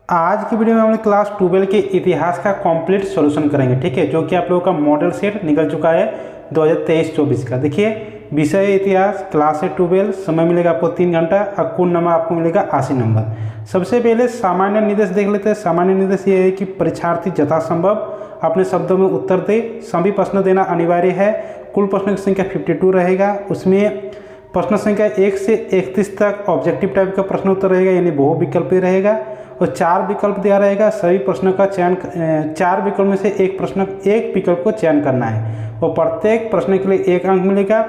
आज की वीडियो में हम लोग क्लास 12 के इतिहास का कंप्लीट सॉल्यूशन करेंगे। ठीक है, जो कि आप लोगों का मॉडल सेट निकल चुका है 2023-24 का। देखिए, विषय इतिहास, क्लास है 12, समय मिलेगा आपको 3 घंटा और कुल नंबर आपको मिलेगा 80 नंबर। सबसे पहले सामान्य निर्देश देख लेते हैं। सामान्य निर्देश ये है कि परीक्षार्थी यथासंभव अपने शब्दों में उत्तर दे। सभी प्रश्न देना अनिवार्य है। कुल प्रश्नों की संख्या 52 रहेगा। उसमें प्रश्न संख्या 1 से 31 तक ऑब्जेक्टिव टाइप का प्रश्न उत्तर रहेगा, यानी बहुविकल्पीय रहेगा। और 4 विकल्प दिया रहेगा। सभी प्रश्नों का चयन 4 विकल्प में से एक विकल्प को चयन करना है और प्रत्येक प्रश्न के लिए 1 अंक मिलेगा।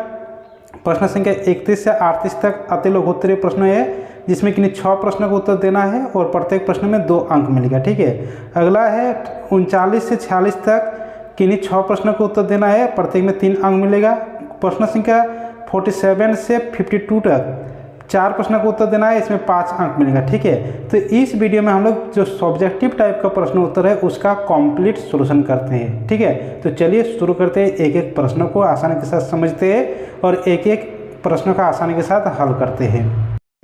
प्रश्न संख्या 31 से 38 तक अतिलघुत्तरीय प्रश्न है, जिसमें कि 6 प्रश्नों का उत्तर देना है और प्रत्येक प्रश्न में 2 अंक मिलेगा। ठीक है, अगला है 39 से 46 तक किन्हीं 6 प्रश्नों का उत्तर देना है, प्रत्येक में 3 अंक मिलेगा। प्रश्न संख्या 47 से 52 तक 4 प्रश्नों का उत्तर देना है, इसमें 5 अंक मिलेगा। ठीक है, तो इस वीडियो में हम लोग जो सब्जेक्टिव टाइप का प्रश्न उत्तर है उसका कंप्लीट सॉल्यूशन करते हैं। ठीक है, तो चलिए शुरू करते हैं। एक एक प्रश्न को आसानी के साथ समझते हैं और एक एक प्रश्नों का आसानी के साथ हल करते हैं।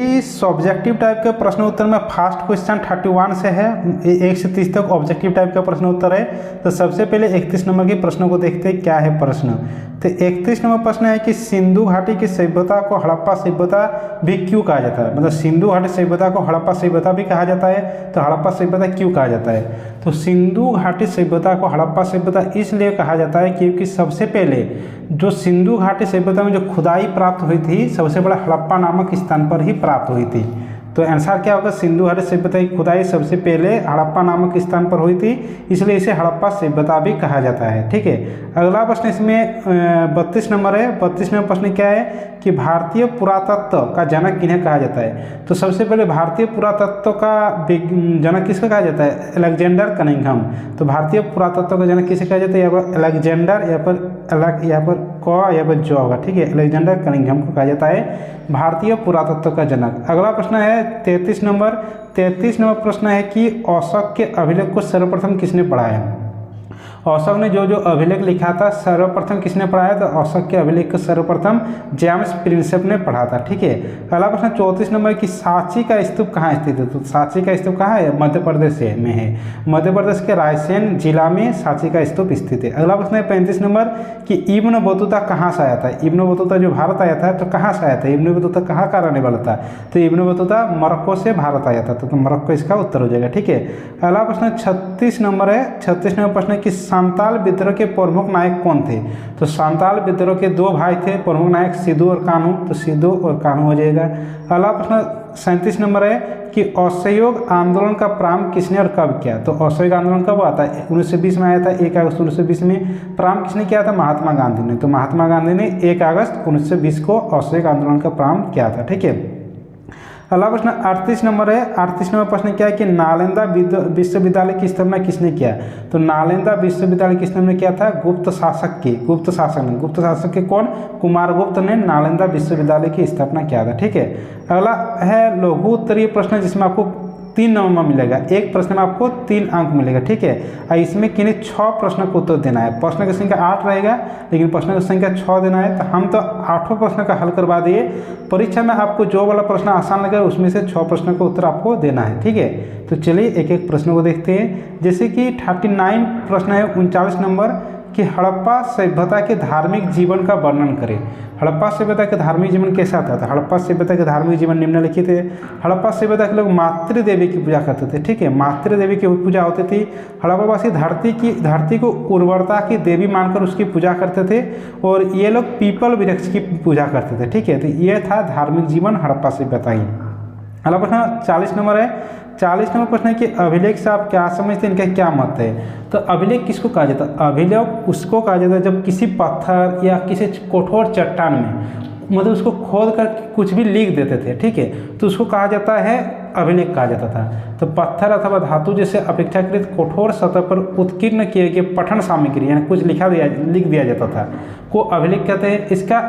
इस ऑब्जेक्टिव टाइप के प्रश्न उत्तर में फर्स्ट क्वेश्चन 31 से है, 1 से 30 तक ऑब्जेक्टिव टाइप का प्रश्न उत्तर है। तो सबसे पहले 31 नंबर के प्रश्नों को देखते हैं क्या है प्रश्न। तो 31 नंबर प्रश्न है कि सिंधु घाटी की सभ्यता को हड़प्पा सभ्यता भी क्यों कहा जाता है। मतलब सिंधु घाटी सभ्यता को हड़प्पा सभ्यता भी कहा जाता है, तो हड़प्पा सभ्यता क्यों कहा जाता है। तो सिंधु घाटी सभ्यता को हड़प्पा सभ्यता इसलिए कहा जाता है क्योंकि सबसे पहले जो सिंधु घाटी सभ्यता में जो खुदाई प्राप्त हुई थी, सबसे बड़ा हड़प्पा नामक स्थान पर ही प्राप्त हुई थी। तो आंसर क्या होगा, सिंधु घाटी सभ्यता की खुदाई सबसे पहले हड़प्पा नामक स्थान पर हुई थी, इसलिए इसे हड़प्पा सभ्यता भी कहा जाता है। ठीक है, अगला प्रश्न इसमें 32 नंबर है। 32 नंबर प्रश्न क्या है कि भारतीय पुरातत्व का जनक किन्हें कहा जाता है। तो सबसे पहले भारतीय पुरातत्व का जनक किसका कहा जाता है, अलेक्जेंडर कनिंघम। तो भारतीय पुरातत्व का जनक किसे कहा जाता है, यहाँ पर अलेक्जेंडर, यहाँ पर क, यहाँ पर ज होगा। ठीक है, अलेक्जेंडर कनिंघम को कहा जाता है भारतीय पुरातत्व का जनक। अगला प्रश्न है 33 नंबर। 33 नंबर प्रश्न है कि अशोक के अभिलेख को सर्वप्रथम किसने पढ़ा है। अशोक ने जो अभिलेख लिखा था सर्वप्रथम किसने पढ़ा है, तो अशोक के अभिलेख को सर्वप्रथम जेम्स प्रिंसेप ने पढ़ा था। ठीक है, अगला प्रश्न 34 नंबर की सांची का स्तूप कहाँ स्थित है। तो सांची का स्तूप कहाँ है, मध्य प्रदेश में है। मध्य प्रदेश के रायसेन जिला में सांची का स्तूप स्थित है। अगला प्रश्न है 35 नंबर कि इब्न बतूता कहाँ से आया था। इब्न बतूता जो भारत आया था, तो कहाँ से आया था, इब्न बतूता कहाँ का रहने वाला था। तो इब्न बतूता मोरक्को से भारत आया था, तो मोरक्को इसका उत्तर हो जाएगा। ठीक है, अगला प्रश्न 36 नंबर है। 36 नंबर प्रश्न है कि संताल विद्रोह के प्रमुख नायक कौन थे। तो संताल विद्रोह के 2 भाई थे प्रमुख नायक, सिद्धू और कान्हू। तो सिद्धू और कान्हू हो जाएगा। अगला प्रश्न 37 नंबर है कि असहयोग आंदोलन का प्रारंभ किसने और कब किया। तो असहयोग आंदोलन कब आता है, 1920 में आया था। 1 अगस्त 1920 में प्रारंभ किसने किया था, महात्मा गांधी ने। तो महात्मा गांधी ने 1 अगस्त 1920 को असहयोग आंदोलन का प्रारंभ किया था। ठीक है, अगला प्रश्न 38 नंबर है। 38 नंबर प्रश्न क्या है कि नालंदा विश्वविद्यालय की स्थापना किसने किया। तो नालंदा विश्वविद्यालय की स्थापना किया था गुप्त शासक ने। गुप्त शासक के कौन, कुमारगुप्त ने नालंदा विश्वविद्यालय की स्थापना किया था। ठीक है, अगला है लघु उत्तरीय प्रश्न, जिसमें आपको 3 नंबर मिलेगा। एक प्रश्न में आपको 3 अंक मिलेगा। ठीक है, और इसमें किन्हीं 6 प्रश्नों को उत्तर देना है। प्रश्न की संख्या 8 रहेगा, लेकिन प्रश्न की संख्या 6 देना है। तो हम तो 8 प्रश्न का हल करवा दिए। परीक्षा में आपको जो वाला प्रश्न आसान लगे उसमें से 6 प्रश्नों का उत्तर आपको देना है। ठीक है, तो चलिए एक एक प्रश्न को देखते हैं। जैसे कि 39 प्रश्न है 39 नंबर कि हड़प्पा सभ्यता के धार्मिक जीवन का वर्णन करें। हड़प्पा सभ्यता के धार्मिक जीवन कैसा था। तो हड़प्पा सभ्यता के धार्मिक जीवन निम्नलिखित है। हड़प्पा सभ्यता के लोग मातृ देवी की पूजा करते थे। ठीक है, मातृ देवी की पूजा होती थी। हड़प्पावासी धरती को उर्वरता की देवी मानकर उसकी पूजा करते थे और ये लोग पीपल वृक्ष की पूजा करते थे। ठीक है, तो ये था धार्मिक जीवन हड़प्पा सभ्यता ही। अगला प्रश्न 40 नंबर है। 40 नंबर प्रश्न है कि अभिलेख से आप क्या समझते हैं, इनका क्या मत है। तो अभिलेख किसको कहा जाता है, अभिलेख उसको कहा जाता है जब किसी पत्थर या किसी कठोर चट्टान में मतलब उसको खोद कर कुछ भी लिख देते थे। ठीक है, तो उसको कहा जाता है अभिलेख कहा जाता था। तो पत्थर अथवा धातु जैसे अपेक्षाकृत कठोर सतह पर उत्कीर्ण किए गए पठन सामग्री यानी कुछ लिख दिया जाता था को अभिलेख कहते हैं। इसका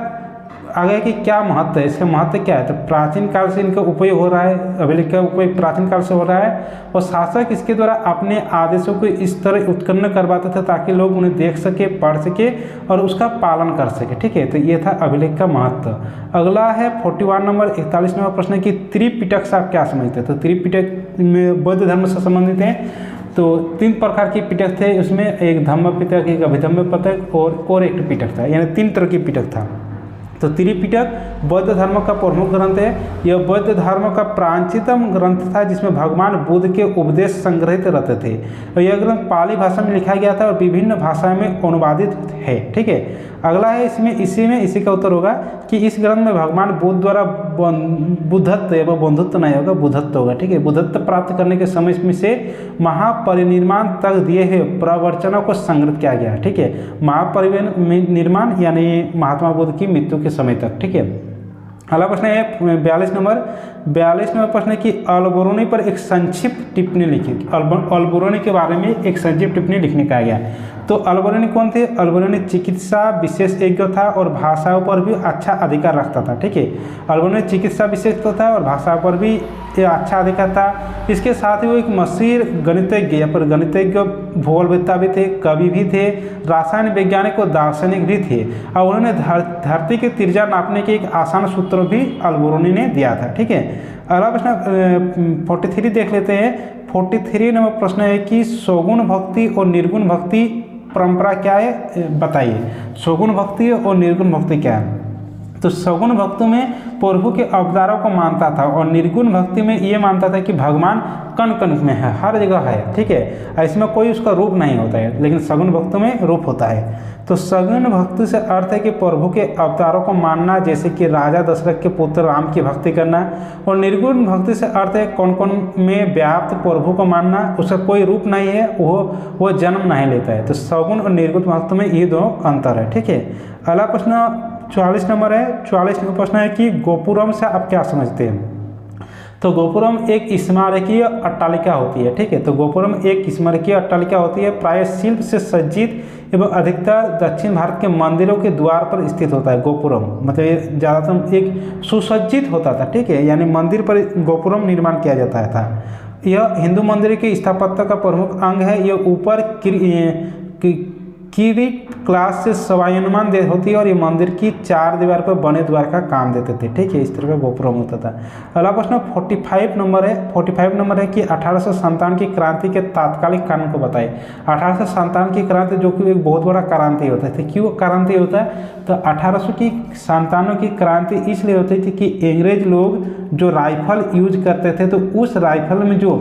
आगे कि क्या महत्व है, इसका महत्व क्या है, तो प्राचीन काल से इनका उपयोग हो रहा है, अभिलेख का उपयोग प्राचीन काल से हो रहा है और शासक इसके द्वारा अपने आदेशों को इस तरह उत्पन्न करवाते थे ताकि लोग उन्हें देख सके, पढ़ सके और उसका पालन कर सके। ठीक है, तो ये था अभिलेख का महत्व। अगला है 41 नंबर 41 नंबर प्रश्न की त्रिपिटक से आप क्या समझते हैं। तो त्रिपिटक में बौद्ध धर्म से संबंधित है। तो 3 प्रकार के पिटक थे, उसमें एक धम्म पिटक, एक अभिधम्म पिटक और एक पिटक था, यानी 3 तरह की पिटक था। तो त्रिपिटक बौद्ध धर्म का प्रमुख ग्रंथ है। यह बौद्ध धर्म का प्राचीनतम ग्रंथ था जिसमें भगवान बुद्ध के उपदेश संग्रहित रहते थे। और यह ग्रंथ पाली भाषा में लिखा गया था और विभिन्न भाषाओं में अनुवादित है। ठीक है, अगला है इसी का उत्तर होगा कि इस ग्रंथ में भगवान बुद्ध द्वारा बुद्धत्व एवं बंधुत्व नहीं होगा, बुद्धत्व होगा। ठीक है, बुद्धत्व प्राप्त करने के समय में से महापरिनिर्वाण तक दिए हुए प्रवचनों को संग्रहित किया गया। ठीक है, महापरिनिर्वाण यानी महात्मा बुद्ध की मृत्यु के समय तक। ठीक है, अगला प्रश्न है 42 नंबर प्रश्न है कि अलबरूनी पर एक संक्षिप्त टिप्पणी लिखी। अलबरूनी के बारे में एक संक्षिप्त टिप्पणी लिखने का गया। तो अलबरूनी कौन थे? अलबरूनी चिकित्सा विशेषज्ञ था और भाषाओं पर भी अच्छा अधिकार रखता था। ठीक है, अलबरूनी चिकित्सा विशेषज्ञ था और भाषा पर भी अच्छा अधिकार था। इसके साथ ही वो एक मशहूर गणितज्ञ या फिर गणितज्ञ, भूगोलवेत्ता भी थे, कवि भी थे, रासायन वैज्ञानिक और दार्शनिक भी थे और उन्होंने धरती की त्रिज्या नापने के एक आसान सूत्र भी अलबरूनी ने दिया था। ठीक है, अगला प्रश्न 43 देख लेते हैं। 43 नंबर प्रश्न है कि सगुण भक्ति और निर्गुण भक्ति परंपरा क्या है, बताइए। सगुण भक्ति और निर्गुण भक्ति क्या है? तो सगुण भक्ति में प्रभु के अवतारों को मानता था और निर्गुण भक्ति में ये मानता था कि भगवान कण कण में है, हर जगह है। ठीक है, इसमें कोई उसका रूप नहीं होता है, लेकिन सगुण भक्ति में रूप होता है। तो सगुण भक्ति से अर्थ है कि प्रभु के अवतारों को मानना, जैसे कि राजा दशरथ के पुत्र राम की भक्ति करना। और निर्गुण भक्ति से अर्थ है कौन कौन में व्याप्त प्रभु को मानना, उसका कोई रूप नहीं है, वो जन्म नहीं लेता है। तो सगुण और निर्गुण भक्ति में ये दो अंतर है। ठीक है, अगला प्रश्न 44 नंबर है। 44 नंबर प्रश्न है कि गोपुरम से आप क्या समझते हैं। तो गोपुरम एक स्मारकीय अट्टालिका होती है। ठीक है, तो गोपुरम एक स्मारकीय अट्टालिका होती है, प्राय शिल्प से सज्जित एवं अधिकतर दक्षिण भारत के मंदिरों के द्वार पर स्थित होता है। गोपुरम मतलब ज़्यादातर एक सुसज्जित होता था। ठीक है, यानी मंदिर पर गोपुरम निर्माण किया जाता था। यह हिंदू मंदिर के स्थापत्य का प्रमुख अंग है। यह ऊपर किरीट क्लास से सवायनुमान होती है और ये मंदिर की 4 दीवार पर बने द्वार का काम देते थे। ठीक है, इस तरह का गोपुरम होता था। अगला प्रश्न 45 नंबर है। 45 नंबर है कि 1857 की क्रांति के तात्कालिक कारण को बताइए। 1857 की क्रांति जो कि एक बहुत बड़ा क्रांति होता है। क्यों क्रांति होता है? तो 1857 की क्रांति इसलिए होती थी कि अंग्रेज लोग जो राइफल यूज करते थे, तो उस राइफल में जो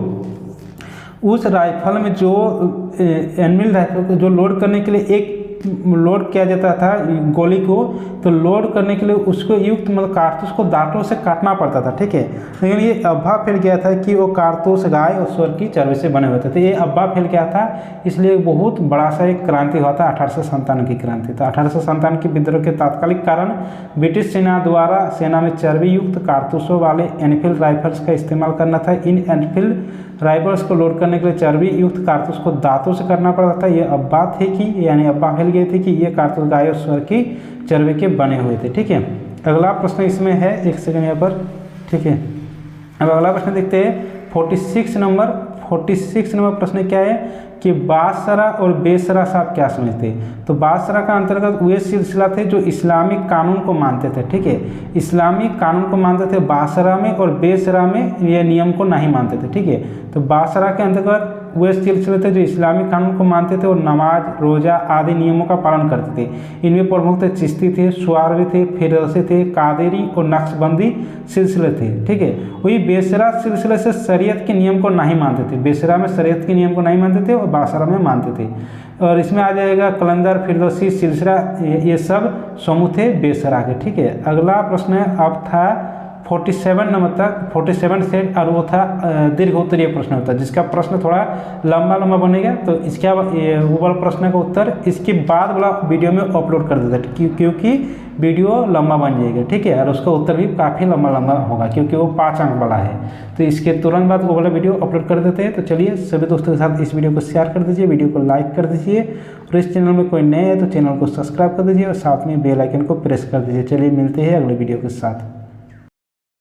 एनिमल राइफल को जो लोड करने के लिए एक लोड किया जाता था गोली को, तो लोड करने के लिए उसको युक्त मतलब कारतूस को दांतों से काटना पड़ता था। ठीक है, लेकिन ये अफवाह फैल गया था कि वो कारतूस गाय और सूअर की चर्बी से बने होते थे। ये अफवाह फैल गया था, इसलिए बहुत बड़ा सा एक क्रांति हुआ था 1857 की क्रांति। तो 1857 के विद्रोह के तात्कालिक कारण ब्रिटिश सेना द्वारा सेना में चर्बी युक्त कारतूसों वाले एनफील्ड राइफल्स का इस्तेमाल करना था। इन एनफील्ड राइफल्स को लोड करने के लिए चर्बी युक्त कारतूस को दांतों से करना पड़ता था। ये अफवाह थी कि यानी अफवाह फैल गई थी कि ये कारतूस गाय और सूअर की चर्बी के बने हुए थे। ठीक है, अगला प्रश्न इसमें है, एक सेकंड यहाँ पर। ठीक है, अब अगला प्रश्न देखते हैं 46 नंबर प्रश्न क्या है कि बासरा और बेसरा से आप क्या समझते हैं। तो बासरा का अंतर्गत वे सिलसिला थे जो इस्लामिक कानून को मानते थे। ठीक है, इस्लामिक कानून को मानते थे बासरा में, और बेसरा में ये नियम को नहीं मानते थे। ठीक है, तो बासरा के अंतर्गत वे सिलसिले थे जो इस्लामिक कानून को मानते थे और नमाज, रोजा आदि नियमों का पालन करते थे। इनमें प्रमुख थे चिश्ती थे, सुआरवी थे, फिरदौसी थे, कादेरी और नक्शबंदी सिलसिले थे। ठीक है, वही बेसरा सिलसिले से शरीयत के नियम को नहीं मानते थे। बेसरा में शरीयत के नियम को नहीं मानते थे और बासरा में मानते थे। और इसमें आ जाएगा कलंदर, फिरदौसी, सिलसिला, ये सब समूह थे बेसरा के। ठीक है, अगला प्रश्न अब था 47 नंबर तक 47 सेट, और वो था दीर्घ उत्तरीय प्रश्न होता है, जिसका प्रश्न थोड़ा लंबा लंबा बनेगा। तो इसके वो वाला प्रश्न का उत्तर इसके बाद वाला वीडियो में अपलोड कर देता है, क्योंकि वीडियो लंबा बन जाएगा, ठीक है। और उसका उत्तर भी काफ़ी लंबा लंबा होगा, क्योंकि वो 5 अंक वाला है। तो इसके तुरंत बाद वो वाला वीडियो अपलोड कर देते हैं। तो चलिए सभी दोस्तों के साथ इस वीडियो को शेयर कर दीजिए, वीडियो को लाइक कर दीजिए, और इस चैनल में कोई नए है तो चैनल को सब्सक्राइब कर दीजिए और साथ में बेल आइकन को प्रेस कर दीजिए। चलिए मिलते हैं अगले वीडियो के साथ।